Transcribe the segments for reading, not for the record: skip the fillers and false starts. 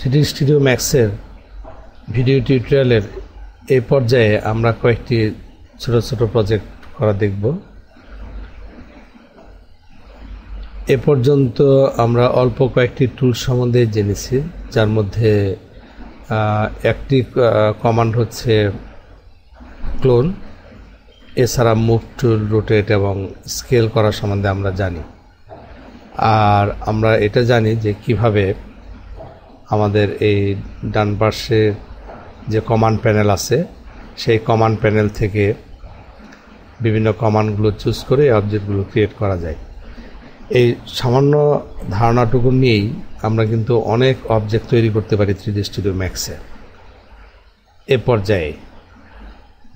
3D Studio Max এর video টিউটোরিয়ালের এই পর্যায়ে আমরা কয়েকটি ছোট ছোট প্রজেক্ট করা দেখব। এ পর্যন্ত আমরা অল্প কয়েকটি টুল সম্বন্ধে জেনেছি, যার মধ্যে একটি কমান্ড হচ্ছে ক্লোন। এছাড়া মুভ টুল, রোটেট এবং স্কেল করা সম্বন্ধে আমরা জানি। আর আমরা এটা জানি যে কিভাবে আমাদের এই ডান পাশের যে কমান্ড প্যানেল আছে সেই কমান্ড প্যানেল থেকে বিভিন্ন কমান্ডগুলো চুজ করে অবজেক্টগুলো ক্রিয়েট করা যায়। এই সামান্য ধারণাটুকু নিয়েই আমরা কিন্তু অনেক অবজেক্ট তৈরি করতে পারি 3D Studio Max-এ। এ পর্যায়ে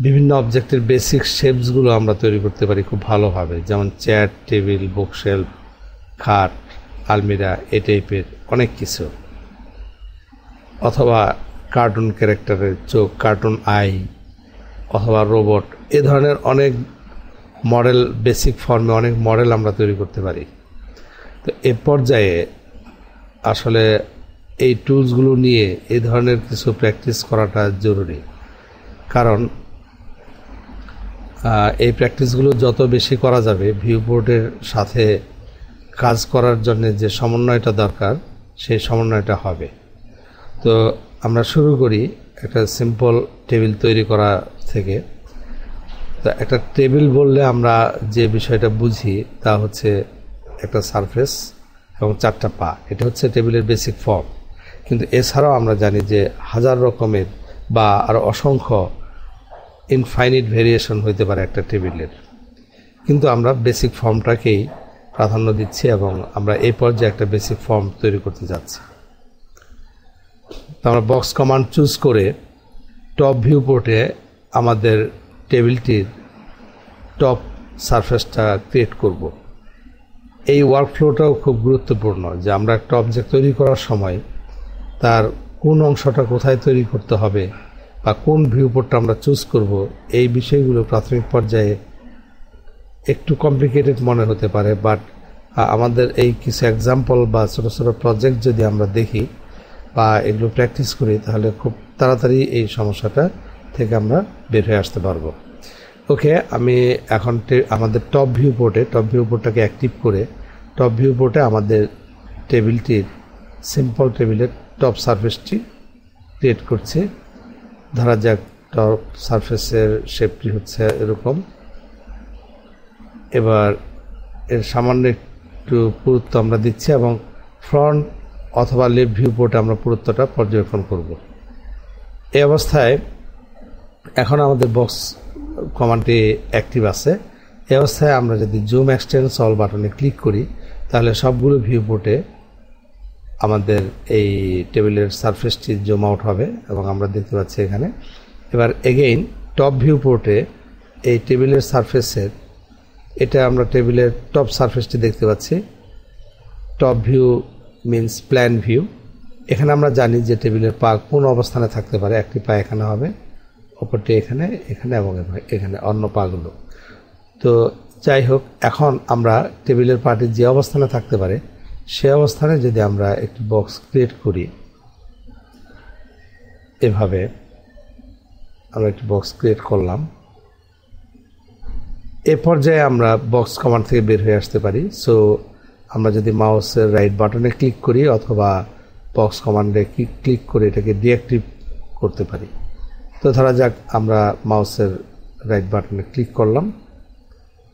বিভিন্ন অবজেক্টের বেসিক শেপসগুলো আমরা তৈরি করতে পারি খুব ভালোভাবে, যেমন চেয়ার, টেবিল, বুকশেলফ, খাট, আলমিরা, এই টাইপের অনেক কিছু। অথবা কার্টুন ক্যারেক্টারের চোখ, কার্টুন আই, অথবা রোবট, এ ধরনের অনেক মডেল, বেসিক ফর্মে অনেক মডেল আমরা তৈরি করতে পারি। তো এ পর্যায়ে আসলে এই টুলসগুলো নিয়ে এই ধরনের কিছু প্র্যাকটিস করাটা জরুরি, কারণ এই প্র্যাকটিসগুলো যত বেশি করা যাবে ভিউপোর্টের সাথে কাজ করার জন্য যে সমন্বয়টা দরকার সেই সমন্বয়টা হবে। তো আমরা শুরু করি একটা সিম্পল টেবিল তৈরি করা থেকে। তো একটা টেবিল বললে আমরা যে বিষয়টা বুঝি তা হচ্ছে একটা সারফেস এবং 4টা পা, এটা হচ্ছে টেবিলের বেসিক ফর্ম। কিন্তু এছাড়াও আমরা জানি যে হাজার রকমের বা আরও অসংখ্য ইনফাইনিট ভেরিয়েশন হইতে পারে একটা টেবিলের, কিন্তু আমরা বেসিক ফর্মটাকেই প্রাধান্য দিচ্ছি এবং আমরা এই পর্যায়ে একটা বেসিক ফর্ম তৈরি করতে যাচ্ছি। তো আমরা বক্স কমান্ড চুজ করে টপ ভিউ পোর্টে আমাদের টেবিলটির টপ সারফেসটা ক্রিয়েট করব। এই ওয়ার্কফ্লোটাও খুব গুরুত্বপূর্ণ যে আমরা একটা অবজেক্ট তৈরি করার সময় তার কোন অংশটা কোথায় তৈরি করতে হবে বা কোন ভিউ পোর্টটা আমরা চুজ করব, এই বিষয়গুলো প্রাথমিক পর্যায়ে একটু কমপ্লিকেটেড মনে হতে পারে, বাট আমাদের এই কিছু এক্সাম্পল বা ছোটো ছোটো প্রজেক্ট যদি আমরা দেখি বা এগুলো প্র্যাকটিস করি তাহলে খুব তাড়াতাড়ি এই সমস্যাটা থেকে আমরা বের হয়ে আসতে পারবো। ওকে, আমি এখন আমাদের টপ ভিউ পোর্টটাকে অ্যাক্টিভ করে টপ ভিউ পোর্টে আমাদের টেবিলটির সিম্পল টেবিলের টপ সারফেসটি ক্রিয়েট করছি। ধরা যাক টপ সারফেসের শেপটি হচ্ছে এরকম। এবার এর সামান্য একটু পুরুত্ব আমরা দিচ্ছি এবং ফ্রন্ট অথবা লেফট ভিউ পোর্টে আমরা পুরুত্বটা পর্যবেক্ষণ করব। এই অবস্থায় এখন আমাদের বক্স কমান্ডটি অ্যাক্টিভ আছে। এই অবস্থায় আমরা যদি জুম এক্সটেন্ড অল বাটনে ক্লিক করি তাহলে সবগুলো ভিউ পোর্টে আমাদের এই টেবিলের সারফেসটি জুম আউট হবে এবং আমরা দেখতে পাচ্ছি এখানে। এবার এগেইন টপ ভিউ পোর্টে এই টেবিলের সারফেসের, এটা আমরা টেবিলের টপ সারফেসটি দেখতে পাচ্ছি। Top view means plan view. এখানে আমরা জানি যে টেবিলের পা কোন অবস্থানে থাকতে পারে। একটি পা এখানে হবে, অপরটি এখানে, এখানে এবং এখানে অন্য পাগুলো। তো যাই হোক, এখন আমরা টেবিলের পাটি যে অবস্থানে থাকতে পারে সে অবস্থানে যদি আমরা একটি বক্স ক্রিয়েট করি, এভাবে আমরা একটি বক্স ক্রিয়েট করলাম। এ পর্যায়ে আমরা বক্স কমান্ড থেকে বের হয়ে আসতে পারি। সো আমরা যদি মাউসের রাইট বাটনে ক্লিক করি অথবা বক্স কমান্ডে ক্লিক করে এটাকে ডিঅ্যাক্টিভ করতে পারি। তো ধরা যাক আমরা মাউসের রাইট বাটনে ক্লিক করলাম,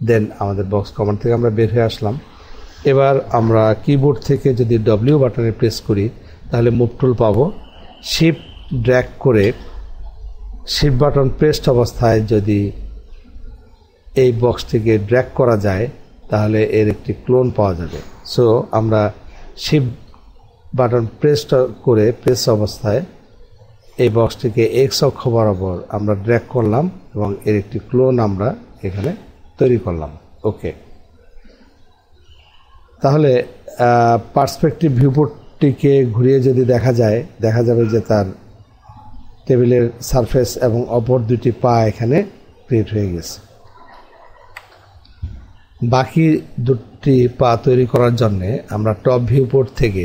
দেন আমাদের বক্স কমান্ড থেকে আমরা বের হয়ে আসলাম। এবার আমরা কিবোর্ড থেকে যদি ডব্লিউ বাটনে প্রেস করি তাহলে মুভ টুল পাবো। শিফট ড্র্যাগ করে শিফট বাটন প্রেসড অবস্থায় যদি এই বক্সটিকে ড্র্যাগ করা যায় তাহলে এর একটি ক্লোন পাওয়া যাবে। সো আমরা শিফট বাটন প্রেস অবস্থায় এই বক্সটিকে এক্স অক্ষ বরাবর আমরা ড্র্যাগ করলাম এবং এর একটি ক্লোন আমরা এখানে তৈরি করলাম। ওকে, তাহলে পার্সপেক্টিভ ভিউপোর্টটিকে ঘুরিয়ে যদি দেখা যায়, দেখা যাবে যে তার টেবিলের সারফেস এবং অপর দুটি পা এখানে ক্রিয়েট হয়ে গেছে। বাকি দুটি পা তৈরি করার জন্য আমরা টপ ভিউপোর্ট থেকে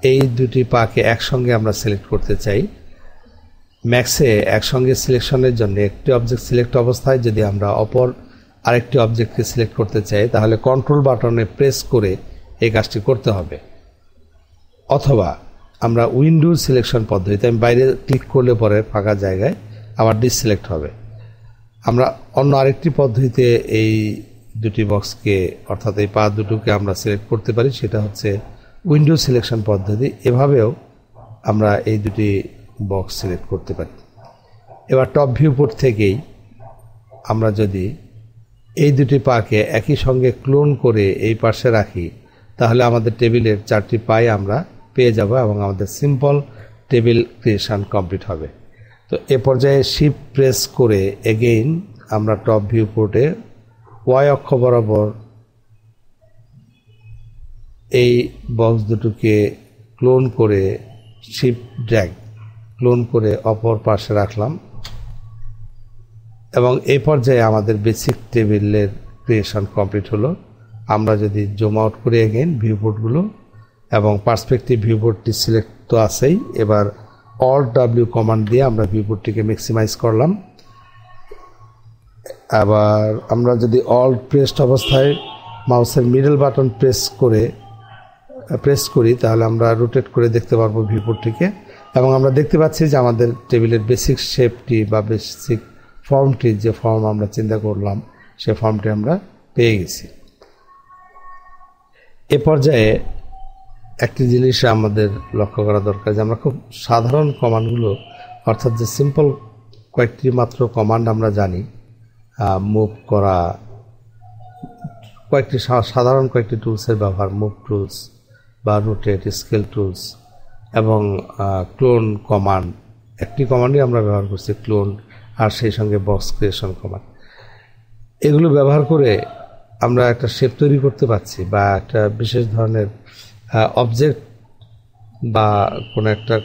এই দুটি পাকে একসঙ্গে আমরা সিলেক্ট করতে চাই। ম্যাক্সে একসঙ্গে সিলেকশনের জন্য একটি অবজেক্ট সিলেক্ট অবস্থায় যদি আমরা অপর আরেকটি অবজেক্টকে সিলেক্ট করতে চাই তাহলে কন্ট্রোল বাটনে প্রেস করে এই কাজটি করতে হবে, অথবা আমরা উইন্ডো সিলেকশন পদ্ধতিতে আমি বাইরে ক্লিক করলে পরে ফাঁকা জায়গায় আবার ডিসিলেক্ট হবে। আমরা অন্য আরেকটি পদ্ধতিতে এই দুটি বক্সকে অর্থাৎ এই পা দুটোকে আমরা সিলেক্ট করতে পারি, সেটা হচ্ছে উইন্ডো সিলেকশন পদ্ধতি। এভাবেও আমরা এই দুটি বক্স সিলেক্ট করতে পারি। এবার টপ ভিউ পোর্ট থেকেই আমরা যদি এই দুটি পাকে একই সঙ্গে ক্লোন করে এই পাশে রাখি তাহলে আমাদের টেবিলের 4টি পাই আমরা পেয়ে যাব এবং আমাদের সিম্পল টেবিল ক্রিয়েশন কমপ্লিট হবে। তো এ পর্যায়ে শিফট প্রেস করে এগেইন আমরা টপ ভিউ পোর্টে ওয়াই অক্ষ বরাবর এই বক্স দুটোকে ক্লোন করে শিফট ড্র্যাগ ক্লোন করে অপর পাশে রাখলাম এবং এই পর্যায়ে আমাদের বেসিক টেবিলের ক্রিয়েশন কমপ্লিট হলো। আমরা যদি জুম আউট করে এগেইন ভিউ পোর্টগুলো এবং পার্সপেক্টিভ ভিউ পোর্টটি সিলেক্ট তো আছেই, এবার অল্ট ডাব্লিউ কমান্ড দিয়ে আমরা ভিউ পোর্টটিকে ম্যাক্সিমাইজ করলাম। আবার আমরা যদি অল্ট প্রেসড অবস্থায় মাউসের মিডল বাটন প্রেস করি তাহলে আমরা রোটেট করে দেখতে পারবো ভিউ পোর্টটিকে এবং আমরা দেখতে পাচ্ছি যে আমাদের টেবিলের বেসিক শেপটি বা বেসিক ফর্মটি, যে ফর্ম আমরা চিন্তা করলাম সে ফর্মটি আমরা পেয়ে গেছি। এ পর্যায়ে একটি জিনিস আমাদের লক্ষ্য করা দরকার যে আমরা খুব সাধারণ কমান্ডগুলো অর্থাৎ যে সিম্পল কয়েকটি মাত্র কমান্ড আমরা জানি, মুভ করা, কয়েকটি সাধারণ কয়েকটি টুলসের ব্যবহার, মুভ টুলস বা রোটেট, স্কেল টুলস এবং ক্লোন কমান্ড, একটি কমান্ডই আমরা ব্যবহার করছি ক্লোন, আর সেই সঙ্গে বক্স ক্রিয়েশন কমান্ড। এগুলো ব্যবহার করে আমরা একটা শেপ তৈরি করতে পারছি বা একটা বিশেষ ধরনের অবজেক্ট বা কোনো একটা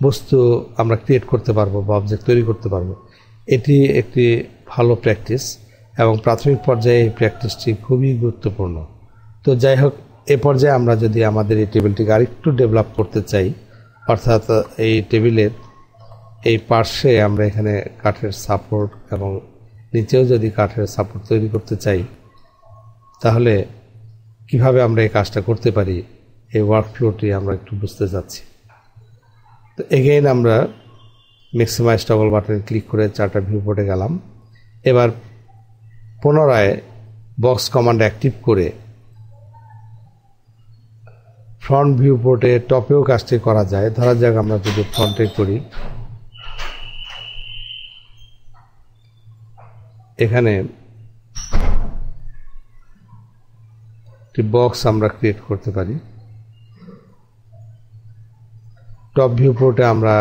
বস্তু আমরা ক্রিয়েট করতে পারবো বা অবজেক্ট তৈরি করতে পারবো। এটি একটি ভালো প্র্যাকটিস এবং প্রাথমিক পর্যায়ে এই প্র্যাকটিসটি খুবই গুরুত্বপূর্ণ। তো যাই হোক, এ পর্যায়ে আমরা যদি আমাদের এই টেবিলটিকে আরেকটু ডেভেলপ করতে চাই, অর্থাৎ এই টেবিলের এই পার্শ্বে আমরা এখানে কাঠের সাপোর্ট এবং নিচেও যদি কাঠের সাপোর্ট তৈরি করতে চাই তাহলে কিভাবে আমরা এই কাজটা করতে পারি, এই ওয়ার্কফ্লোটি আমরা একটু বুঝতে যাচ্ছি। তো এগেইন আমরা ম্যাক্সিমাইজ টগল বাটনে ক্লিক করে 4টা ভিউ পোর্টে গেলাম। এবার পুনরায় বক্স কমান্ড অ্যাক্টিভ করে ফ্রন্ট ভিউ পোর্টে টপেও কাজটি করা যায়। ধরা যাক আমরা যদি ফ্রন্টে করি, এখানে একটি বক্স আমরা ক্রিয়েট করতে পারি। টপ ভিউ পোর্টে আমরা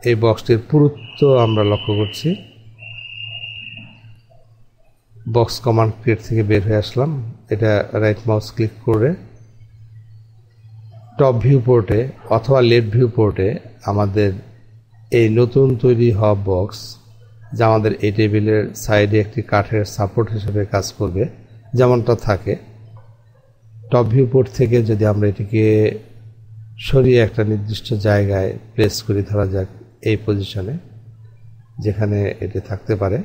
এই বক্সটির পুরুত্ব আমরা লক্ষ্য করছি। বক্স কমান্ড ক্রিয়েট থেকে বের হয়ে আসলাম, এটা রাইট মাউস ক্লিক করে টপ ভিউ পোর্টে অথবা লেফট ভিউ পোর্টে আমাদের এই নতুন তৈরি হওয়া বক্স, যা আমাদের এই টেবিলের সাইডে একটি কাঠের সাপোর্ট হিসেবে কাজ করবে যেমনটা থাকে, টপ ভিউ পোর্ট থেকে যদি আমরা এটিকে সরিয়ে একটা নির্দিষ্ট জায়গায় প্লেস করি, ধরা যাক এই পজিশনে যেখানে এটি থাকতে পারে।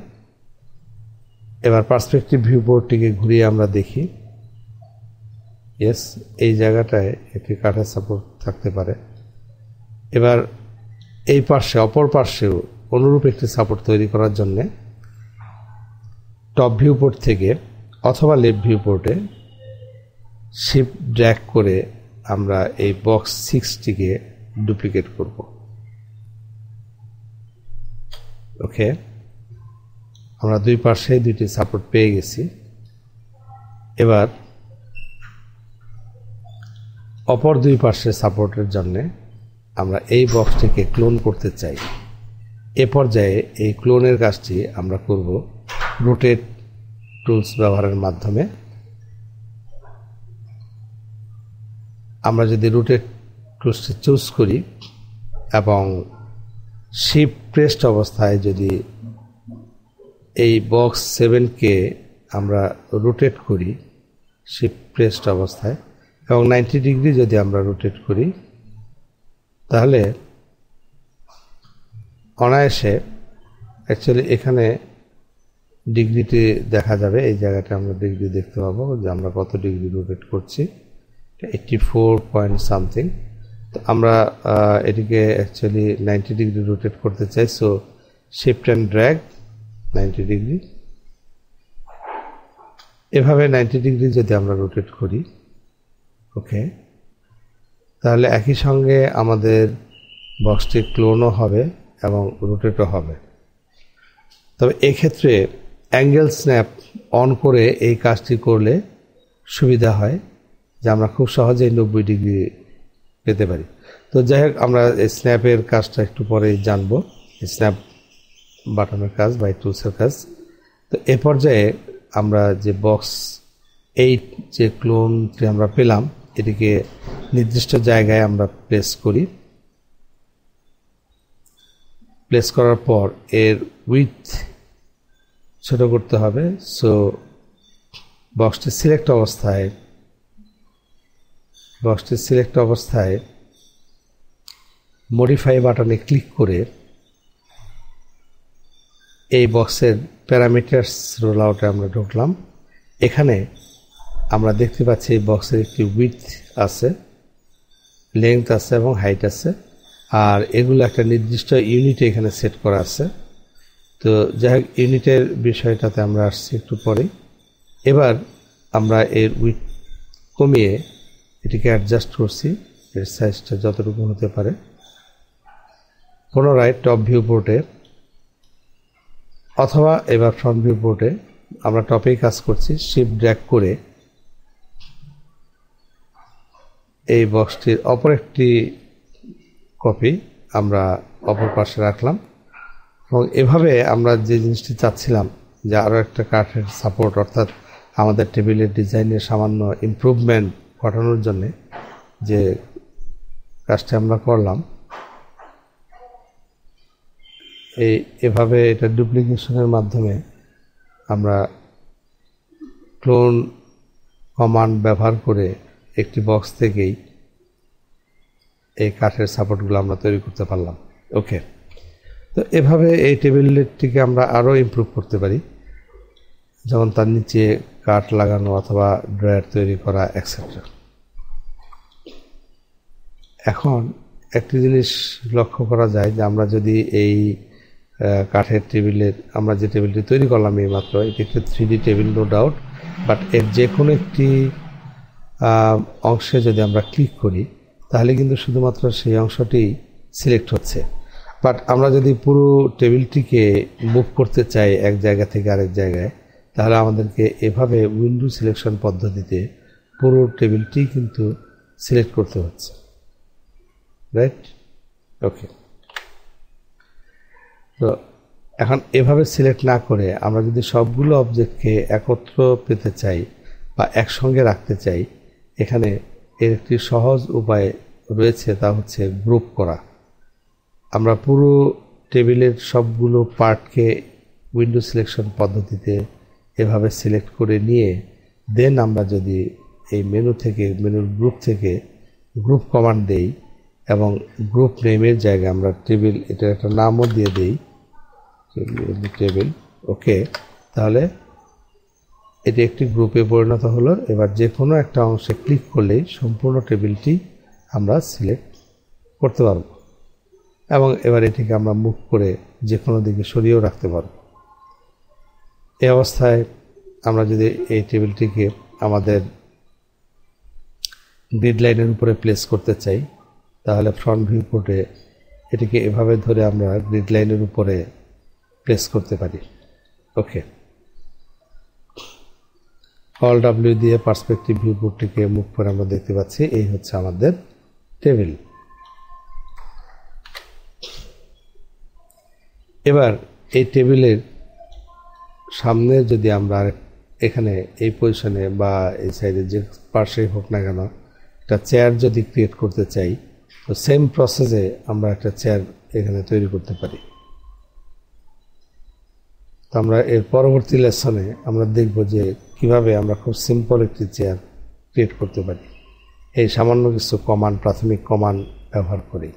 এবার পার্সপেক্টিভ ভিউ পোর্টটিকে ঘুরিয়ে আমরা দেখি, ইয়েস, এই জায়গাটায় একটি কাঠের সাপোর্ট থাকতে পারে। এবার এই পাশে অপর পাশেও অনুরূপ একটি সাপোর্ট তৈরি করার জন্য টপ ভিউ পোর্ট থেকে অথবা লেফট ভিউ পোর্টে শিফট ড্র্যাগ করে আমরা এই বক্স 6টিকে ডুপ্লিকেট করব। ওকে, আমরা দুই পাশে দুইটি সাপোর্ট পেয়ে গেছি। এবার অপর দুই পাশে সাপোর্টের জন্য আমরা এই বক্সটিকে ক্লোন করতে চাই। এ পর্যায়ে এই ক্লোনের কাজটি আমরা করব রোটেট টুলস ব্যবহারের মাধ্যমে। আমরা যদি রোটেট টুলসটি চুজ করি এবং শিফট প্রেসড অবস্থায় যদি এই বক্স 7কে আমরা রোটেট করি শিফট প্রেসড অবস্থায়, এবং 90 ডিগ্রি যদি আমরা রোটেট করি তাহলে অনায়াসে অ্যাকচুয়ালি এখানে ডিগ্রিটি দেখা যাবে। এই জায়গাটা আমরা ডিগ্রি দেখতে পাবো যে আমরা কত ডিগ্রি রোটেট করছি, 84 পয়েন্ট সামথিং। তো আমরা এটিকে অ্যাকচুয়ালি 90 ডিগ্রি রোটেট করতে চাই, so shift and drag 90 degree. এভাবে 90 ডিগ্রি যদি আমরা রোটেট করি, ওকে, তাহলে একই সঙ্গে আমাদের বক্সটি ক্লোনও হবে এবং রোটেটও হবে। তবে এক্ষেত্রে অ্যাঙ্গেল স্ন্যাপ অন করে এই কাজটি করলে সুবিধা হয় যে আমরা খুব সহজেই 90 ডিগ্রি পেতে পারি। তো যাই হোক, আমরা স্ন্যাপের কাজটা একটু পরেই জানবো, স্ন্যাপ বাটনের কাজ বা টুলসের কাজ। তো এ পর্যায়ে আমরা যে বক্স 8 যে ক্লোনটি আমরা পেলাম, এটিকে নির্দিষ্ট জায়গায় আমরা প্লেস করি। প্লেস করার পর এর উইথ ছোট করতে হবে। সো বক্সটি সিলেক্ট অবস্থায় মডিফাই বাটনে ক্লিক করে এই বক্সের প্যারামিটারস রোল আউটে আমরা ঢুকলাম। এখানে আমরা দেখতে পাচ্ছি এই বক্সের একটি উইথ আছে, লেংথ আছে এবং হাইট আছে, আর এগুলো একটা নির্দিষ্ট ইউনিটে এখানে সেট করা আছে। তো যাই হোক, ইউনিটের বিষয়টাতে আমরা আসছি একটু পরেই। এবার আমরা এর উইথ কমিয়ে এটিকে অ্যাডজাস্ট করছি, এর সাইজটা যতটুকু হতে পারে। পুনরায় টপ ভিউ পোর্টে অথবা এবার ফ্রন্ট ভিউ পোর্টে, আমরা টপেই কাজ করছি, শিফট ড্র্যাগ করে এই বক্সটির অপর একটি কপি আমরা অপর পাশে রাখলাম। এবং এভাবে আমরা যে জিনিসটি চাচ্ছিলাম যে আরও একটা কাঠের সাপোর্ট, অর্থাৎ আমাদের টেবিলের ডিজাইনের সামান্য ইমপ্রুভমেন্ট ঘটানোর জন্যে যে কাজটি আমরা করলাম, এভাবে এটা ডুপ্লিকেশনের মাধ্যমে আমরা ক্লোন কমান্ড ব্যবহার করে একটি বক্স থেকেই এই কাঠের সাপোর্টগুলো আমরা তৈরি করতে পারলাম। ওকে, তো এভাবে এই টেবিলটিকে আমরা আরও ইমপ্রুভ করতে পারি, যেমন তার নিচে কাঠ লাগানো অথবা ড্রয়ার তৈরি করা এক্সেট্রা। এখন একটি জিনিস লক্ষ্য করা যায় যে আমরা যদি এই কাঠের টেবিলের, আমরা যে টেবিলটি তৈরি করলাম এইমাত্র, এটি একটি 3D table no doubt, but এর যে কোনো একটি অংশে যদি আমরা ক্লিক করি তাহলে কিন্তু শুধুমাত্র সেই অংশটি সিলেক্ট হচ্ছে। বাট আমরা যদি পুরো টেবিলটিকে মুভ করতে চাই এক জায়গা থেকে আরেক জায়গায়, তাহলে আমাদেরকে এভাবে উইন্ডো সিলেকশন পদ্ধতিতে পুরো টেবিলটি কিন্তু সিলেক্ট করতে হচ্ছে, রাইট? ওকে, তো এখন এভাবে সিলেক্ট না করে আমরা যদি সবগুলো অবজেক্টকে একত্র পেতে চাই বা একসঙ্গে রাখতে চাই, এখানে এর একটি সহজ উপায় রয়েছে, তা হচ্ছে গ্রুপ করা। আমরা পুরো টেবিলের সবগুলো পার্টকে উইন্ডো সিলেকশন পদ্ধতিতে এভাবে সিলেক্ট করে নিয়ে দেন আমরা যদি এই মেনুর গ্রুপ থেকে গ্রুপ কমান্ড দেই এবং গ্রুপ নেমের জায়গায় আমরা টেবিল, এটার একটা নামও দিয়ে দেই, টেবিল। ওকে, তাহলে এটি একটি গ্রুপে পরিণত হলো। এবার যে কোনো একটা অংশে ক্লিক করলেই সম্পূর্ণ টেবিলটি আমরা সিলেক্ট করতে পারব এবং এবার এটিকে আমরা মুভ করে যে কোনো দিকে সরিয়েও রাখতে পারব। এই অবস্থায় আমরা যদি এই টেবিলটিকে আমাদের গ্রিড লাইনের উপরে প্লেস করতে চাই, তাহলে ফ্রন্ট ভিউ পোর্টে এটিকে এভাবে ধরে আমরা গ্রিড লাইনের উপরে প্লেস করতে পারি। ওকে, অল ডাব্লিউ দিয়ে পার্সপেক্টিভ ভিউ পোর্টটিকে মুভ করে আমরা দেখতে পাচ্ছি এই হচ্ছে আমাদের টেবিল। এবার এই টেবিলের সামনে যদি আমরা এখানে এই পজিশনে বা এই সাইডে যে পার্শ্বে হোক না কেন একটা চেয়ার যদি ক্রিয়েট করতে চাই, তো সেম প্রসেসে আমরা একটা চেয়ার এখানে তৈরি করতে পারি। তো আমরা এর পরবর্তী লেসনে আমরা দেখব যে কিভাবে আমরা খুব সিম্পল একটি চেয়ার ক্রিয়েট করতে পারি। এই সামান্য কিছু কমান্ড, প্রাথমিক কমান্ড ব্যবহার করি।